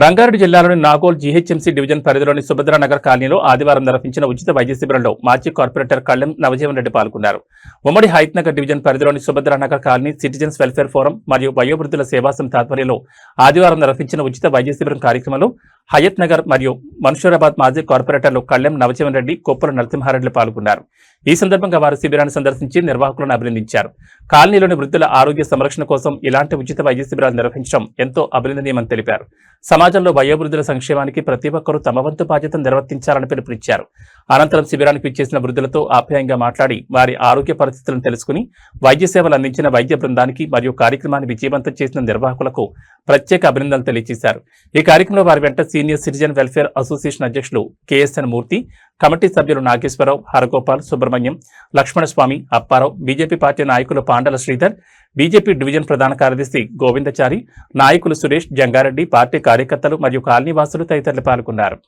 రంగారెడ్డి జిల్లాలోని Nagole GHMC division పరిధిలోని సుభద్రానగర్ కాలనీలో ఆదివారం నిర్వహించిన ఉచిత వైద్య శిబిరంలో మాజీ కార్పొరేటర్ కళ్లెం నవజీవన్ రెడ్డి పాల్గొన్నారు. ఉమ్మడి హయత్నగర్ డివిజన్ పరిధిలోని సుభద్రానగర్ కాలనీ సిటిజన్స్ వెల్ఫేర్ ఫోరం మరియు వయోవృద్ధుల సేవా సమితి ఆధ్వర్యంలో ఆదివారం నిర్వహించిన ఉచిత వైద్య శిబిరం కార్యక్రమంలో హయత్ నగర్ మరియు మన్సూరాబాద్ మాజీ కార్పొరేటర్లు కళ్లెం నవజీవన్ రెడ్డి, కొప్పుల నరసింహారెడ్డి పాల్గొన్నారు. ఈ సందర్భంగా వారు శిబిరాన్ని సందర్శించి నిర్వాహకులను అభినందించారు. కాలనీలోని వృద్ధుల ఆరోగ్య సంరక్షణ కోసం ఇలాంటి ఉచిత వైద్య శిబిరాలు నిర్వహించడం ఎంతో అభినందనీయమని తెలిపారు. సమాజంలో వయోవృద్ధుల సంక్షేమానికి ప్రతి ఒక్కరూ తమ వంతు బాధ్యతను నిర్వర్తించాలని పిలుపునిచ్చారు. అనంతరం శిబిరానికి విచ్చేసిన వృద్ధులతో ఆప్యాయంగా మాట్లాడి వారి ఆరోగ్య పరిస్థితులను తెలుసుకుని వైద్య సేవలు అందించిన వైద్య బృందానికి మరియు కార్యక్రమాన్ని విజయవంతం చేసిన నిర్వాహకులకు ప్రత్యేక అభినందనలు తెలియజేశారు. ఈ కార్యక్రమంలో వారి వెంట సీనియర్ సిటిజన్ వెల్ఫేర్ అసోసియేషన్ అధ్యక్షులు కేఎస్ఎన్ మూర్తి, కమిటీ సభ్యులు నాగేశ్వరరావు, హరగోపాల్, సుబ్రహ్మణ్యం, లక్ష్మణస్వామి, అప్పారావు, బీజేపీ పార్టీ నాయకులు పాండల శ్రీధర్, బీజేపీ డివిజన్ ప్రధాన కార్యదర్శి గోవిందచారి, నాయకులు సురేష్, జంగారెడ్డి, పార్టీ కార్యకర్తలు మరియు కాలనీవాసులు తదితరులు పాల్గొన్నారు.